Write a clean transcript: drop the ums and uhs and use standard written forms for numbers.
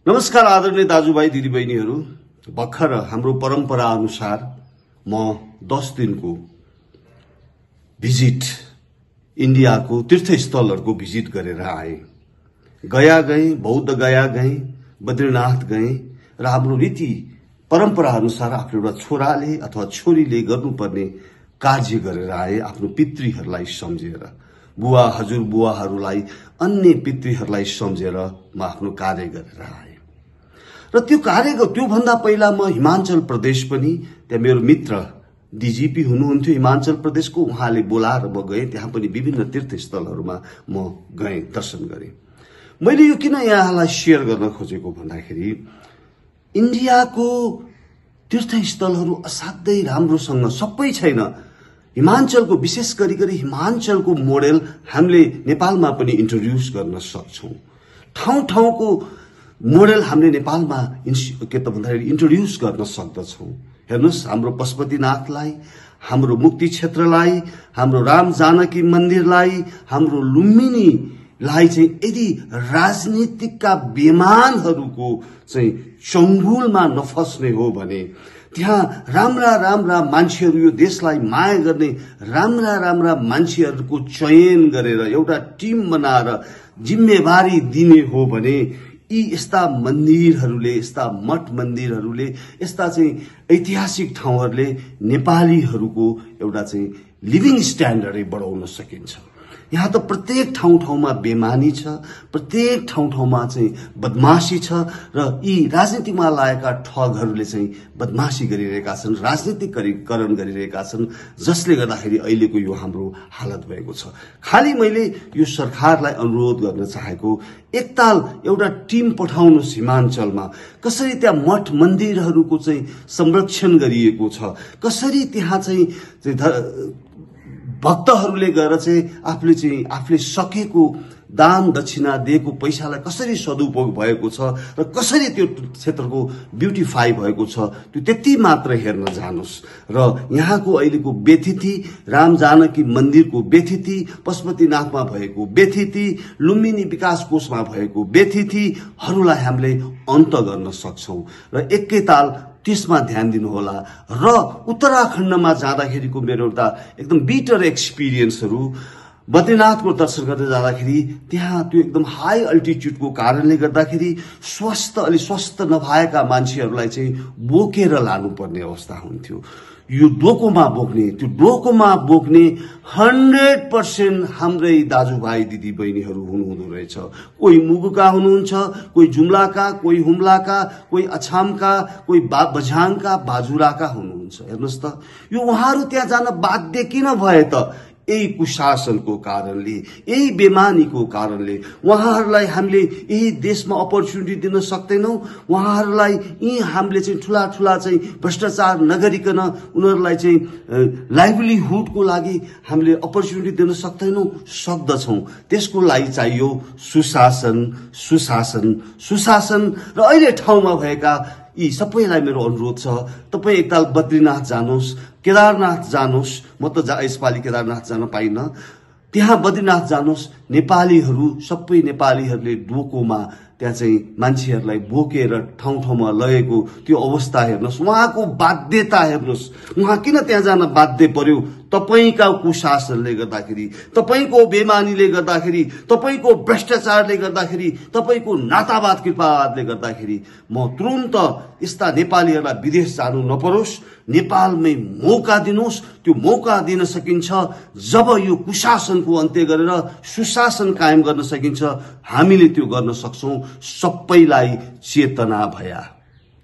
नमस्कार आदरणीय दाजुभाइ दिदीबहिनीहरू, भर्खर हाम्रो परम्परा अनुसार म 10 दिनको भिजिट इन्डियाको तीर्थस्थलहरूको भिजिट गरेर आए। गया गए, बौद्ध गया गए, बद्रीनाथ गए र हाम्रो रीति परम्परा अनुसार आफ्नो एउटा छोराले अथवा छोरीले गर्नुपर्ने कार्य गरेर आए। आफ्नो पितृहरूलाई सम्झेर, बुवा हजुरबुवाहरूलाई, अन्य पितृहरूलाई सम्झेर म आफ्नो कार्य गरेर आए। र त्यो कार्यको त्योभन्दा पहिला म हिमाचल प्रदेश पनि, त्यहाँ मेरो मित्र डीजीपी हुनुहुन्थ्यो हिमाचल प्रदेशको, उहाँले बोलाएर म गएँ। त्यहाँ पनि विभिन्न तीर्थस्थलहरूमा म गएँ, दर्शन गरेँ। मैले यो किन यहाँलाई शेयर गर्न खोजेको भन्दाखेरि इन्डियाको तीर्थस्थलहरू असाध्यै राम्रोसँग सबै छैन। हिमाचलको विशेष गरी हिमाचलको मोडेल हामीले नेपालमा पनि इन्ट्रोड्युस गर्न सक्छौं। ठाउँ ठाउँको मोडेल हामीले नेपालमा इन्ट्रोड्युस गर्न सक्दछौं। हेर्नुस्, हाम्रो पशुपतिनाथलाई, हाम्रो मुक्ति क्षेत्रलाई, हाम्रो राम जानकी मन्दिरलाई, हाम्रो लुम्बिनीलाई चाहिँ यदि राजनीतिकका बेमानहरूको चाहिँ चंगुलमा नफस्ने हो भने, त्यहाँ राम्रा मान्छेहरू, यो देशलाई माया गर्ने राम्रा मान्छेहरूको चयन गरेर एउटा टिम बनाएर जिम्मेवारी दिने हो भने यी यस्ता मन्दिरहरूले, यस्ता मठ मन्दिरहरूले, यस्ता चाहिँ ऐतिहासिक ठाउँहरूले नेपालीहरूको एउटा चाहिँ लिभिङ स्ट्यान्डर्डै बढाउन सकिन्छ। यहाँ त प्रत्येक ठाउँमा बेमानी छ, प्रत्येक ठाउँमा चाहिँ बदमाशी छ र यी राजनीतिमा लागेका ठगहरूले चाहिँ बदमाशी गरिरहेका छन्, राजनीतिकरण गरिरहेका छन्, जसले गर्दाखेरि अहिलेको यो हाम्रो हालत भएको छ। खाली मैले यो सरकारलाई अनुरोध गर्न चाहेको, एकताल एउटा टिम पठाउनुहोस् हिमाचलमा। कसरी त्यहाँ मठ मन्दिरहरूको चाहिँ संरक्षण गरिएको छ, कसरी त्यहाँ चाहिँ भक्तहरूले गएर चाहिँ आफूले सकेको दान दक्षिणा दिएको पैसालाई कसरी सदुपयोग भएको छ र कसरी त्यो क्षेत्रको ब्युटिफाई भएको छ, त्यो त्यति मात्र हेर्न जानुस्। र यहाँको अहिलेको बेथिति, राम जानकी मन्दिरको बेथिति, पशुपतिनाथमा भएको बेथिति, लुम्बिनी विकास कोषमा भएको बेथितिहरूलाई हामीले अन्त गर्न सक्छौं। र एकैताल त्यसमा ध्यान दिनुहोला। र उत्तराखण्डमा जाँदाखेरिको मेरो एउटा एकदम बिटर एक्सपिरियन्सहरू, बद्रीनाथको दर्शन गर्दै जाँदाखेरि त्यहाँ त्यो एकदम हाई अल्टिट्युडको कारणले गर्दाखेरि अलि स्वस्थ नभएका मान्छेहरूलाई चाहिँ बोकेर लानुपर्ने अवस्था हुन्थ्यो। यो डोकोमा बोक्ने 100% हाम्रै दाजुभाइ दिदी बहिनीहरू हुनुहुँदो रहेछ। कोही मुगुका हुनुहुन्छ, कोही जुम्लाका, कोही हुम्लाका, कोही अछामका, कोही बझाङका, बाजुराका हुनुहुन्छ। हेर्नुहोस् त, यो उहाँहरू त्यहाँ जान बाध्य किन भए त? यही कुशासनको कारणले, यही बेमानीको कारणले। उहाँहरूलाई हामीले यही देशमा अपर्च्युनिटी दिन सक्दैनौं। उहाँहरूलाई यी हामीले चाहिँ ठूला चाहिँ भ्रष्टाचार नगरिकन उनीहरूलाई चाहिँ लाइभलीहुडको लागि हामीले अपर्च्युनिटी दिन सक्दछौं। त्यसको लागि चाहियो सुशासन। र अहिले ठाउँमा भएका यी सबैलाई मेरो अनुरोध छ, तपाई एकताल बद्रीनाथ जानुहोस्, केदारनाथ जानुहोस्। म त यसपालि केदारनाथ जान पाइनँ। त्यहाँ बद्रीनाथ जानुहोस्। सबै नेपालीहरूले डोकोमा त्यहाँ चाहिँ मान्छेहरूलाई बोकेर ठाउँमा लगेको त्यो अवस्था हेर्नुहोस्, उहाँको बाध्यता हेर्नुहोस्। उहाँ किन त्यहाँ जान बाध्य पर्यो? तपाईका कुशासनले गर्दाखेरि, तपाईको बेमानीले गर्दाखेरि, तपाईको भ्रष्टाचारले गर्दाखेरि, तपाईको नातावाद कृपावादले गर्दाखेरि। म तुरुन्त यस्ता नेपालीहरूलाई विदेश जानु नपरोस्, नेपालमै मौका दिनुहोस्। त्यो मौका दिन सकिन्छ जब यो कुशासनको अन्त्य गरेर सुशासन कायम गर्न सकिन्छ। हामीले त्यो गर्न सक्छौं। सबैलाई चेतना भया।